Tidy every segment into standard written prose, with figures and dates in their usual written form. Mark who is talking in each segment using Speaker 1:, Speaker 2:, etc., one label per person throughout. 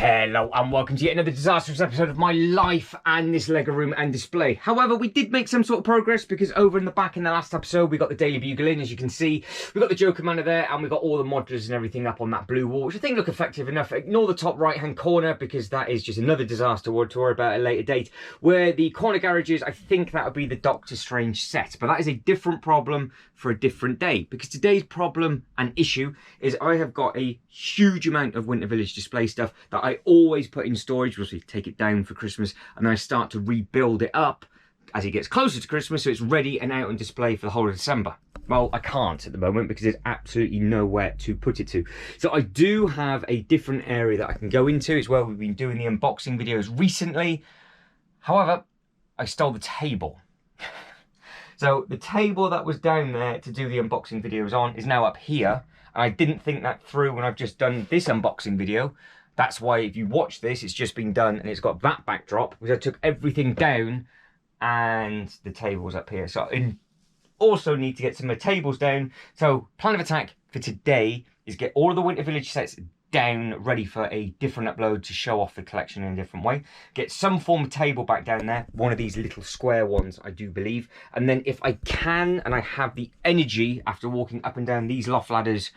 Speaker 1: Hello and welcome to yet another disastrous episode of my life and this Lego room and display. However, we did make some sort of progress because over in the back in the last episode we got the Daily Bugle in, as you can see. We got the Joker Manor there and we got all the modulars and everything up on that blue wall, which I think look effective enough. Ignore the top right hand corner because that is just another disaster we'll worry about at a later date. Where the corner garage is, I think that would be the Doctor Strange set, but that is a different problem for a different day, because today's problem and issue is I have got a huge amount of Winter Village display stuff that I always put in storage. We'll take it down for Christmas and then I start to rebuild it up as it gets closer to Christmas so it's ready and out on display for the whole of December. Well, I can't at the moment because there's absolutely nowhere to put it to. So I do have a different area that I can go into. It's where we've been doing the unboxing videos recently. However, I stole the table. So the table that was down there to do the unboxing videos on is now up here. And I didn't think that through when I've just done this unboxing video. That's why if you watch this, it's just been done and it's got that backdrop, because I took everything down and the table's up here. So I also need to get some of the tables down. So plan of attack for today is get all of the Winter Village sets down, ready for a different upload to show off the collection in a different way. Get some form of table back down there, one of these little square ones, I do believe. And then if I can, and I have the energy after walking up and down these loft ladders,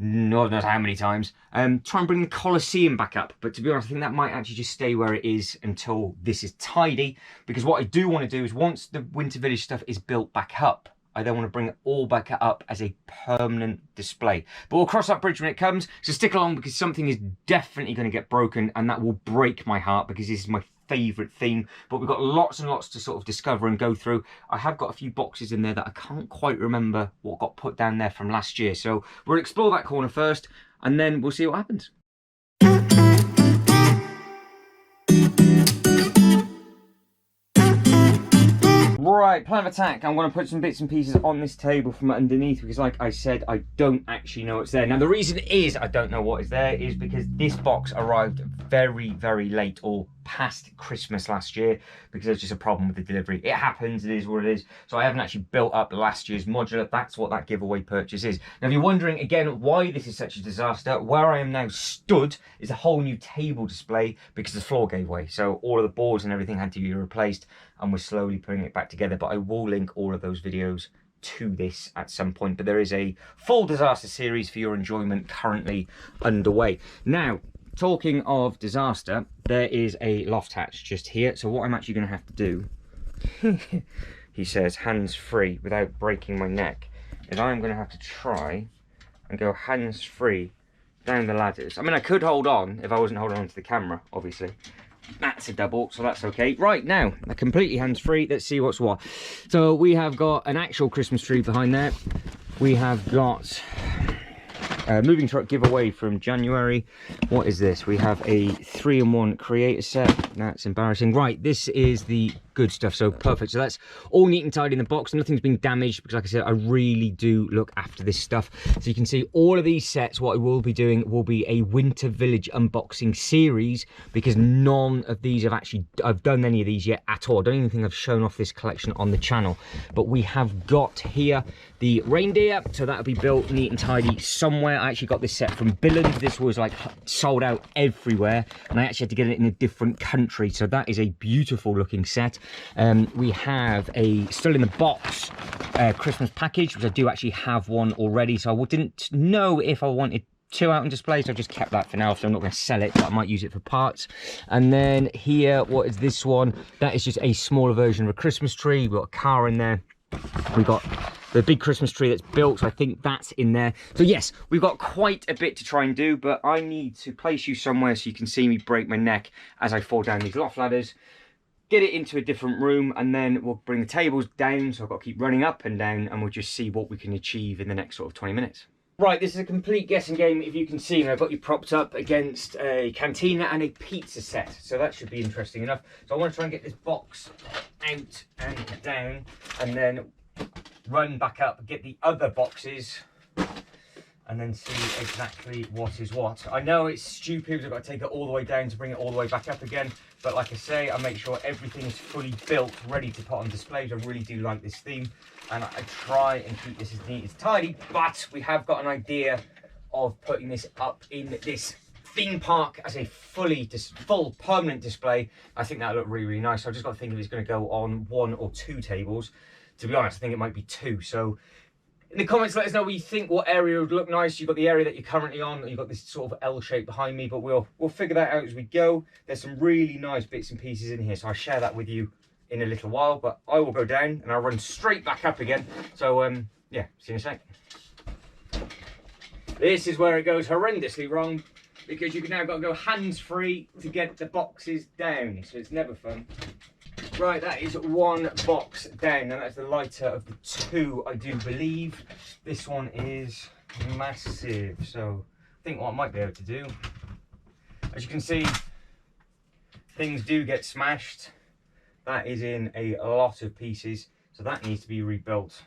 Speaker 1: God knows how many times, try and bring the Colosseum back up. But to be honest, I think that might actually just stay where it is until this is tidy, because what I do want to do is once the Winter Village stuff is built back up, I then want to bring it all back up as a permanent display. But we'll cross that bridge when it comes, so stick along because something is definitely going to get broken and that will break my heart because this is my favourite theme. But we've got lots and lots to sort of discover and go through. I have got a few boxes in there that I can't quite remember what got put down there from last year. So we'll explore that corner first and then we'll see what happens. Right, plan of attack. I'm going to put some bits and pieces on this table from underneath because, like I said, I don't actually know what's there. Now, the reason is I don't know what is there is because this box arrived very, very late or past Christmas last year because there's just a problem with the delivery. It happens, it is what it is. So I haven't actually built up last year's modular. That's what that giveaway purchase is. Now, if you're wondering again why this is such a disaster, where I am now stood is a whole new table display because the floor gave way. So all of the boards and everything had to be replaced and we're slowly putting it back together. But I will link all of those videos to this at some point. But there is a full disaster series for your enjoyment currently underway. Now, talking of disaster, there is a loft hatch just here. So what I'm actually going to have to do, he says, hands-free without breaking my neck, is I'm going to have to try and go hands-free down the ladders. I mean, I could hold on if I wasn't holding on to the camera, obviously. That's a double, so that's okay. Right, now, completely hands-free. Let's see what's what. So we have got an actual Christmas tree behind there. We have got moving truck giveaway from January. What is this? We have a 3-in-1 creator set. That's embarrassing. Right, this is the good stuff, so perfect. So that's all neat and tidy in the box. Nothing's been damaged because, like I said, I really do look after this stuff. So you can see all of these sets. What I will be doing will be a Winter Village unboxing series because none of these I've done any of these yet at all. I don't even think I've shown off this collection on the channel. But we have got here the reindeer, so that'll be built neat and tidy somewhere. I actually got this set from Billund. This was like sold out everywhere and I actually had to get it in a different country, so that is a beautiful looking set. We have a still in the box Christmas package, which I do actually have one already, so I didn't know if I wanted 2 out on display, so I've just kept that for now. So I'm not going to sell it, but I might use it for parts. And then here, what is this one? That is just a smaller version of a Christmas tree. We've got a car in there. We got the big Christmas tree that's built, so I think that's in there. So yes, we've got quite a bit to try and do, but I need to place you somewhere so you can see me break my neck as I fall down these loft ladders, get it into a different room, and then we'll bring the tables down, so I've got to keep running up and down, and we'll just see what we can achieve in the next sort of 20 minutes. Right, this is a complete guessing game, if you can see. I've got you propped up against a cantina and a pizza set, so that should be interesting enough. So I want to try and get this box out and down, and then run back up, get the other boxes, and then see exactly what is what. I know it's stupid, I've got to take it all the way down to bring it all the way back up again, but like I say, I make sure everything is fully built, ready to put on displays. I really do like this theme, and I try and keep this as neat as tidy, but we have got an idea of putting this up in this theme park as a full permanent display, I think that would look really, really nice. So I've just got to think if it's going to go on 1 or 2 tables. To be honest, I think it might be 2. So in the comments, let us know what you think, what area would look nice. You've got the area that you're currently on, you've got this sort of L shape behind me, but we'll figure that out as we go. There's some really nice bits and pieces in here, so I'll share that with you in a little while, but I will go down and I'll run straight back up again. So yeah, see you in a sec. This is where it goes horrendously wrong, because you've now got to go hands-free to get the boxes down, so it's never fun. Right, that is 1 box down, and that's the lighter of the 2, I do believe. This one is massive, so I think what I might be able to do, as you can see, things do get smashed. That is in a lot of pieces, so that needs to be rebuilt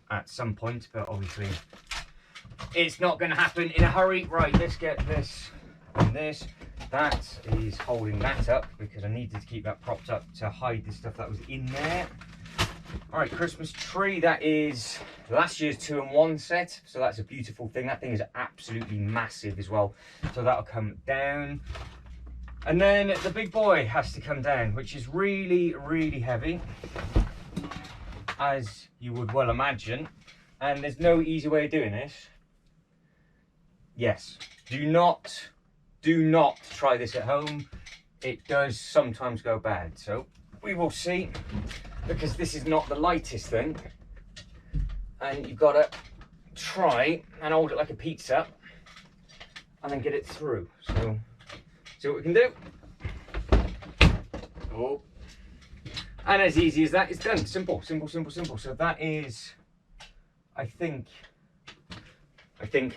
Speaker 1: at some point, but obviously it's not going to happen in a hurry. Right, let's get this and this. That is holding that up because I needed to keep that propped up to hide the stuff that was in there. All right, Christmas tree, that is last year's 2-in-1 set, so that's a beautiful thing. That thing is absolutely massive as well, so that'll come down. And then the big boy has to come down, which is really, really heavy, as you would well imagine. And there's no easy way of doing this. Yes, do not try this at home. It does sometimes go bad, so we will see, because this is not the lightest thing, and you've got to try and hold it like a pizza and then get it through. So see what we can do. Oh, and as easy as that, it's done. Simple, simple, simple, simple. So that is, I think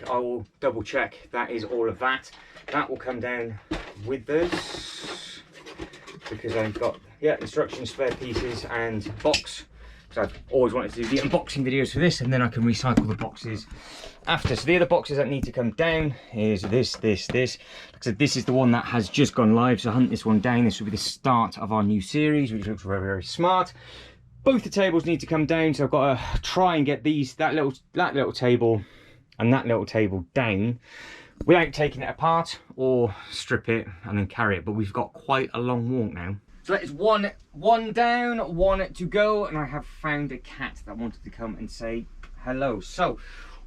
Speaker 1: I will double check. That is all of that. That will come down with this, because I've got, yeah, instructions, spare pieces, and box. So I've always wanted to do the unboxing videos for this, and then I can recycle the boxes after. So the other boxes that need to come down is this. Like I said, this is the one that has just gone live, so hunt this one down. This will be the start of our new series, which looks very, very smart. Both the tables need to come down, so I've got to try and get that little table and that little table down without taking it apart, or strip it and then carry it. But we've got quite a long walk now. So that is one down, 1 to go, and I have found a cat that wanted to come and say hello. So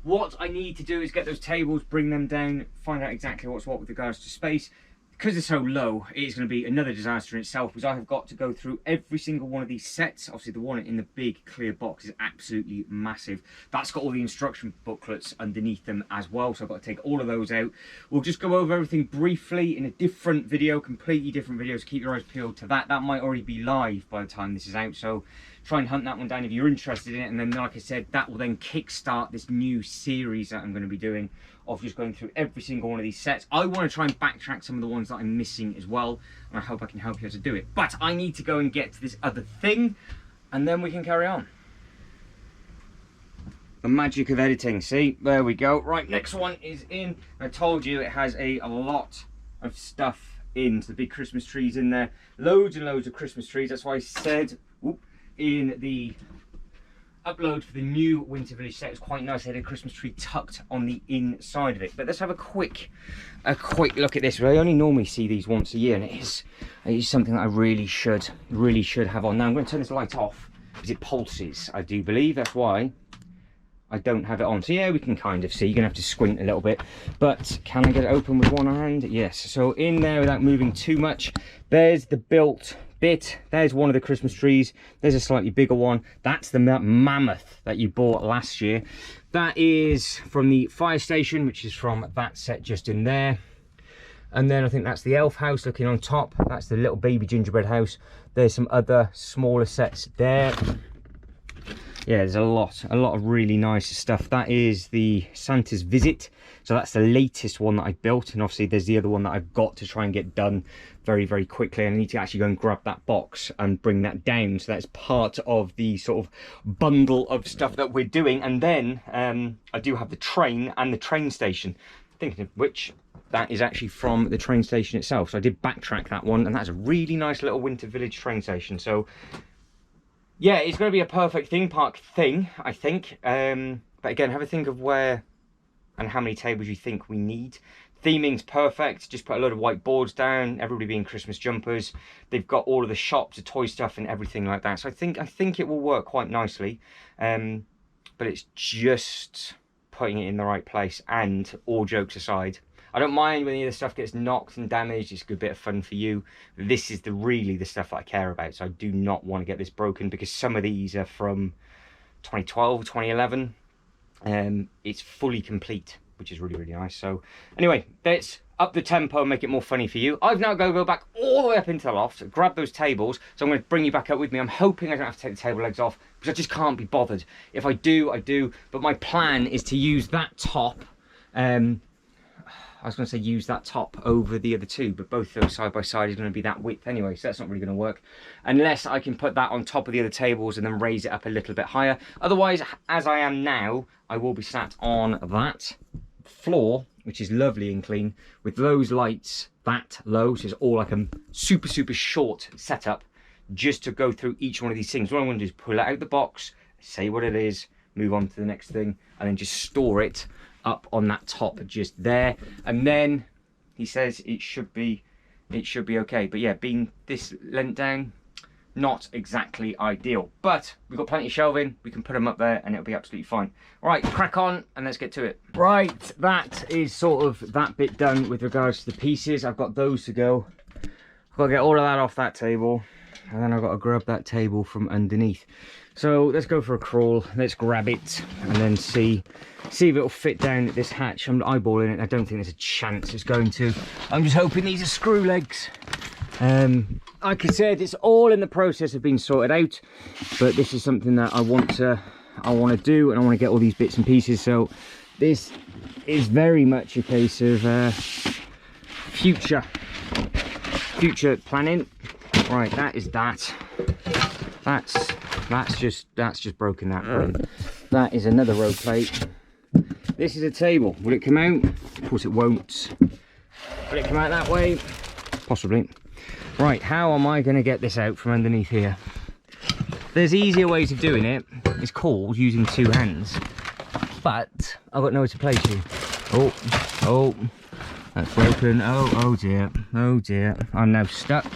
Speaker 1: what I need to do is get those tables, bring them down, find out exactly what's what with regards to space. Because they're so low, it's going to be another disaster in itself, because I have got to go through every single one of these sets. Obviously, the one in the big clear box is absolutely massive. That's got all the instruction booklets underneath them as well, so I've got to take all of those out. We'll just go over everything briefly in a different video, completely different video, so keep your eyes peeled to that. That might already be live by the time this is out, so try and hunt that one down if you're interested in it. And then, like I said, that will then kickstart this new series that I'm going to be doing, of just going through every single one of these sets. I want to try and backtrack some of the ones that I'm missing as well, and I hope I can help you to do it. But I need to go and get to this other thing, and then we can carry on. The magic of editing. See, there we go. Right, next one is in. I told you it has a lot of stuff in. So the big Christmas trees in there, loads and loads of Christmas trees. That's why I said, whoop, in the upload for the new Winter Village set, it's quite nice. They had a Christmas tree tucked on the inside of it. But let's have a quick look at this. I only normally see these once a year, and it is something that I really should have on. Now I'm going to turn this light off because it pulses, I do believe. That's why I don't have it on. So yeah, we can kind of see. You're gonna have to squint a little bit, but can I get it open with one hand? Yes. So in there, without moving too much, there's the built bit. There's one of the Christmas trees. There's a slightly bigger one. That's the mammoth that you bought last year. That is from the fire station, which is from that set just in there. And then I think that's the elf house looking on top. That's the little baby gingerbread house. There's some other smaller sets there. Yeah, there's a lot of really nice stuff. That is the Santa's Visit. So that's the latest one that I built. And obviously there's the other one that I've got to try and get done very, very quickly. I need to actually go and grab that box and bring that down. So that's part of the sort of bundle of stuff that we're doing. And then I do have the train and the train station. Thinking of which, that is actually from the train station itself. So I did backtrack that one, and that's a really nice little Winter Village train station. So yeah, it's going to be a perfect theme park thing, I think. But again, have a think of where and how many tables you think we need. Theming's perfect. Just put a load of white boards down, everybody being Christmas jumpers. They've got all of the shops, the toy stuff and everything like that. So I think it will work quite nicely. But it's just putting it in the right place. And all jokes aside, I don't mind when any of the stuff gets knocked and damaged. It's a good bit of fun for you. This is really the stuff that I care about. So I do not want to get this broken, because some of these are from 2012, 2011. It's fully complete, which is really, really nice. So anyway, let's up the tempo and make it more funny for you. I've now got to go back all the way up into the loft, grab those tables. So I'm going to bring you back up with me. I'm hoping I don't have to take the table legs off, because I just can't be bothered. If I do, I do. But my plan is to use that top. I was going to say use that top over the other two, but both those side by side is going to be that width anyway, so that's not really going to work. Unless I can put that on top of the other tables and then raise it up a little bit higher. Otherwise, as I am now, I will be sat on that floor, which is lovely and clean, with those lights that low, so it's all like a super, super short setup, just to go through each one of these things. What I'm going to do is pull it out the box, say what it is, move on to the next thing, and then just store it up on that top just there. And then he says it should be okay. But yeah, being this lent down, not exactly ideal, but we've got plenty of shelving, we can put them up there and it'll be absolutely fine. All right, crack on and let's get to it. Right, that is sort of that bit done with regards to the pieces. I've got those to go. I've got to get all of that off that table, and then I've got to grab that table from underneath. So let's go for a crawl, let's grab it and then see if it'll fit down this hatch. I'm eyeballing it, I don't think there's a chance it's going to. I'm just hoping these are screw legs. Like I said, it's all in the process of being sorted out, but this is something that I want to do, and I want to get all these bits and pieces. So this is very much a case of future planning. Right, that is that. That's just broken that frame. That is another row plate. This is a table. Will it come out? Of course it won't. Will it come out that way? Possibly. Right, how am I going to get this out from underneath here? There's easier ways of doing it. It's called using two hands. But I've got nowhere to place you. Oh, that's broken. Oh dear. Oh dear. I'm now stuck.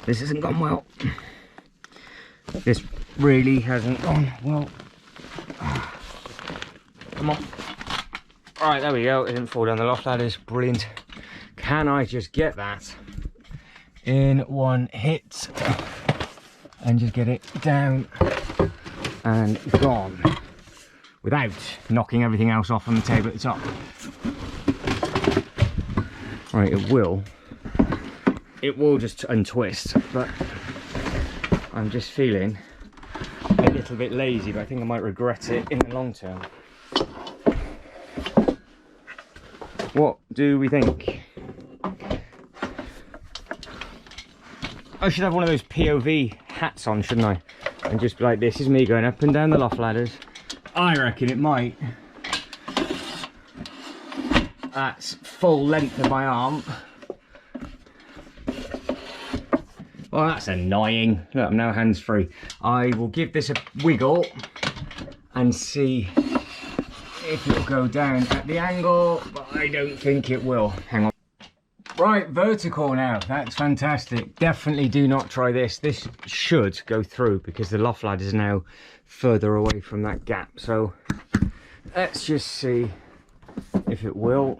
Speaker 1: This hasn't gone well. This really hasn't gone well. Come on. Right, there we go. It didn't fall down the loft ladders. Brilliant. Can I just get that in one hit and just get it down and gone without knocking everything else off on the table at the top? Right, it will just untwist, but I'm just feeling a little bit lazy, but I think I might regret it in the long term. What do we think? I should have one of those POV hats on, shouldn't I? And just be like, this is me going up and down the loft ladders. I reckon it might. That's full length of my arm. Well, that's annoying. Look, I'm now hands free. I will give this a wiggle and see if it'll go down at the angle, but I don't think it will. Hang on. Right, vertical now. That's fantastic. Definitely do not try this. This should go through because the loft ladder is now further away from that gap. So let's just see if it will.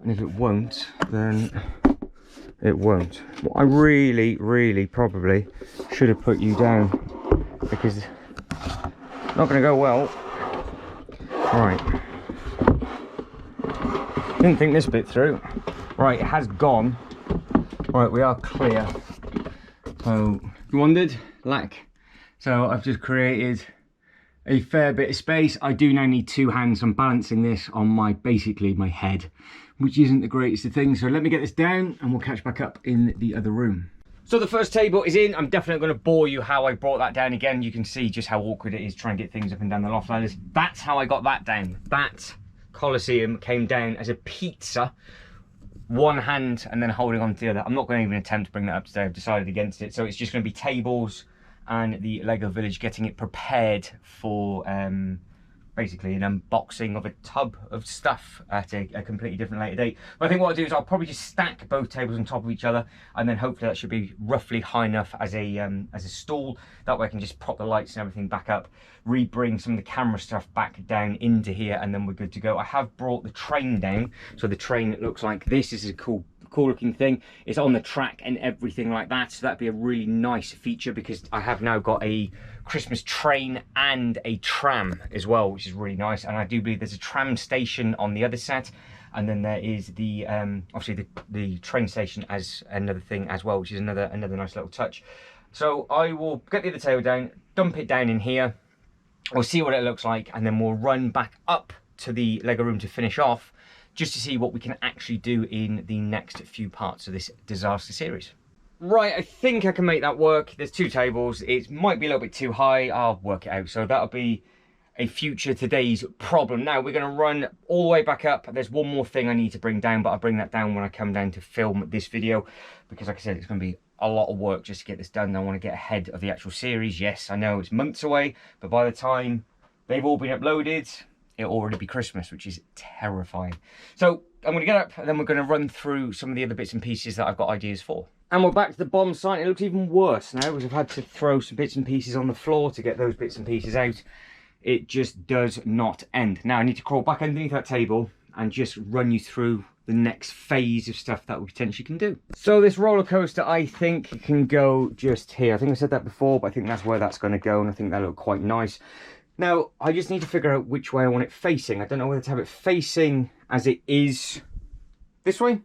Speaker 1: And if it won't, then it won't. Well, I really probably should have put you down, because it's not going to go well. Right. Didn't think this bit through. Right, it has gone. Right, we are clear. So, you wondered? Lack. So I've just created a fair bit of space. I do now need two hands. I'm balancing this on basically my head, which isn't the greatest of things. So let me get this down and we'll catch back up in the other room. So the first table is in. I'm definitely going to bore you how I brought that down again. You can see just how awkward it is trying to get things up and down the loft ladders. That's how I got that down. That Colosseum came down as a pizza, one hand and then holding on to the other. I'm not going to even attempt to bring that up today. I've decided against it. So it's just going to be tables and the Lego Village, getting it prepared for basically an unboxing of a tub of stuff at a completely different later date. But I think what I'll do is I'll probably just stack both tables on top of each other, and then hopefully that should be roughly high enough as a stool. That way I can just prop the lights and everything back up, re-bring some of the camera stuff back down into here, and then we're good to go. I have brought the train down, so the train looks like this. This is a cool looking thing. It's on the track and everything like that, so that'd be a really nice feature, because I have now got a Christmas train and a tram as well, which is really nice. And I do believe there's a tram station on the other set, and then there is the obviously the train station as another thing as well, which is another nice little touch. So I will get the other table down, dump it down in here, we'll see what it looks like, and then we'll run back up to the Lego room to finish off, just to see what we can actually do in the next few parts of this disaster series. Right, I think I can make that work. There's 2 tables. It might be a little bit too high. I'll work it out. So that'll be a future today's problem. Now we're going to run all the way back up. There's one more thing I need to bring down, but I'll bring that down when I come down to film this video, because like I said, it's going to be a lot of work just to get this done. I want to get ahead of the actual series. Yes, I know it's months away, but by the time they've all been uploaded, it'll already be Christmas, which is terrifying. So I'm going to get up, and then we're going to run through some of the other bits and pieces that I've got ideas for. And we're back to the bomb site. It looks even worse now, because I've had to throw some bits and pieces on the floor to get those bits and pieces out. It just does not end. Now I need to crawl back underneath that table and just run you through the next phase of stuff that we potentially can do. So this roller coaster, I think, can go just here. I think I said that before, but I think that's where that's going to go, and I think that'll look quite nice. Now, I just need to figure out which way I want it facing. I don't know whether to have it facing as it is this way,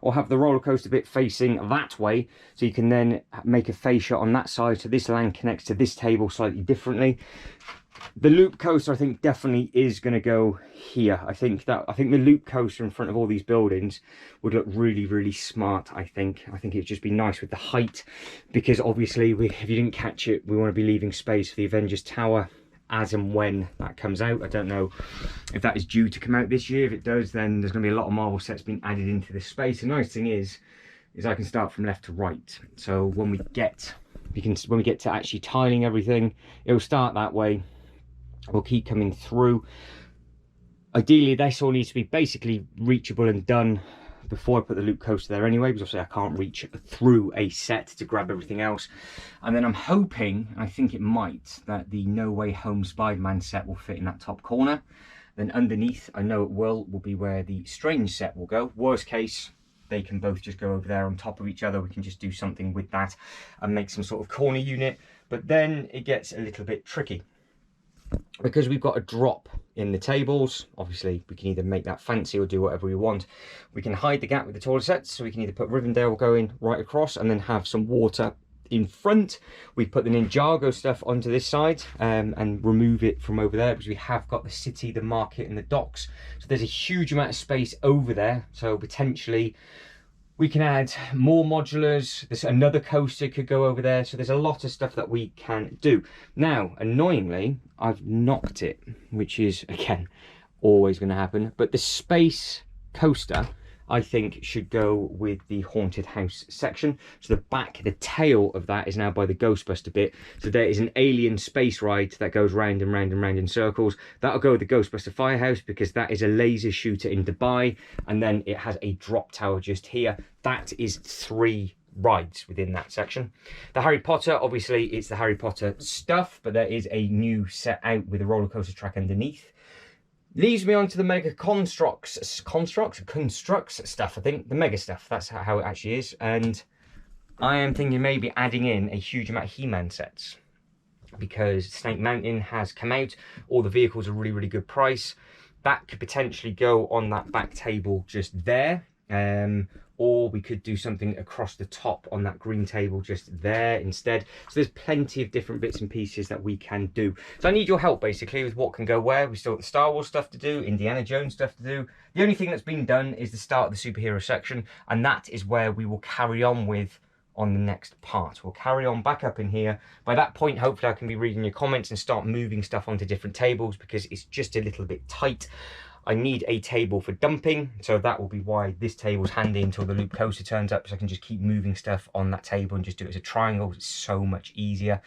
Speaker 1: or have the roller coaster bit facing that way, so you can then make a face shot on that side, so this land connects to this table slightly differently. The loop coaster, I think, definitely is going to go here. I think the loop coaster in front of all these buildings would look really, really smart. I think it'd just be nice with the height, because obviously, if you didn't catch it, we want to be leaving space for the Avengers Tower as and when that comes out. I don't know if that is due to come out this year. If it does, then there's going to be a lot of Marvel sets being added into this space. The nice thing is I can start from left to right. So when we get to actually tiling everything, it'll start that way. We'll keep coming through. Ideally, this all needs to be basically reachable and done before I put the loop coaster there anyway, because obviously I can't reach through a set to grab everything else. And then I'm hoping, I think it might, that the No Way Home Spider-Man set will fit in that top corner. Then underneath, I know it will be where the Strange set will go. Worst case, they can both just go over there on top of each other. We can just do something with that and make some sort of corner unit. But then it gets a little bit tricky, because we've got a drop in the tables. Obviously we can either make that fancy or do whatever we want. We can hide the gap with the taller sets, so we can either put Rivendell going right across and then have some water in front. We put the Ninjago stuff onto this side and remove it from over there, because we have got the city, the market and the docks, so there's a huge amount of space over there. So potentially we can add more modulars. There's another coaster could go over there. So there's a lot of stuff that we can do. Now, annoyingly, I've knocked it, which is, again, always going to happen. But the space coaster, I think, should go with the haunted house section. So the tail of that is now by the Ghostbuster bit. So there is an alien space ride that goes round and round and round in circles. That'll go with the Ghostbuster Firehouse, because that is a laser shooter in Dubai. And then it has a drop tower just here. That is 3 rides within that section. The Harry Potter, obviously, it's the Harry Potter stuff, but there is a new set out with a roller coaster track underneath. Leaves me on to the Mega constructs stuff, I think. The Mega stuff, that's how it actually is. And I am thinking maybe adding in a huge amount of He-Man sets, because Snake Mountain has come out. All the vehicles are really, really good price. That could potentially go on that back table just there. Or we could do something across the top on that green table just there instead. So there's plenty of different bits and pieces that we can do. So I need your help basically with what can go where. We still got the Star Wars stuff to do, Indiana Jones stuff to do. The only thing that's been done is the start of the superhero section, and that is where we will carry on with on the next part. We'll carry on back up in here. By that point, hopefully I can be reading your comments and start moving stuff onto different tables, because it's just a little bit tight. I need a table for dumping, so that will be why this table's handy until the loop coaster turns up, so I can just keep moving stuff on that table and just do it as a triangle. It's so much easier.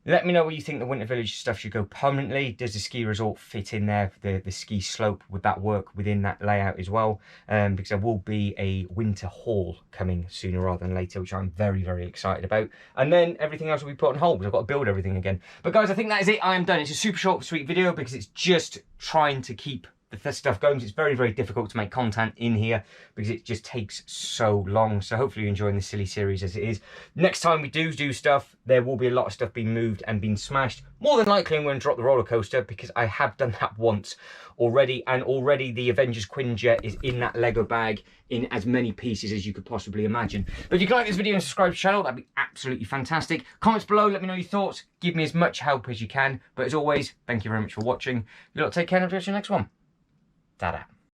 Speaker 1: Let me know where you think the Winter Village stuff should go permanently. Does the ski resort fit in there? The ski slope, would that work within that layout as well? Because there will be a winter haul coming sooner rather than later, which I'm very, very excited about. And then everything else will be put on hold because I've got to build everything again. But guys, I think that is it. I am done. It's a super short, sweet video because it's just trying to keep the stuff going. It's very, very difficult to make content in here because it just takes so long. So hopefully you're enjoying this silly series as it is. Next time we do stuff, there will be a lot of stuff being moved and being smashed. More than likely I'm going to drop the roller coaster because I have done that once already, and already the Avengers Quinjet is in that Lego bag in as many pieces as you could possibly imagine. But if you can like this video and subscribe to the channel, that'd be absolutely fantastic. Comments below, let me know your thoughts. Give me as much help as you can. But as always, thank you very much for watching. You lot take care and I'll see you in the next one. Ta-da.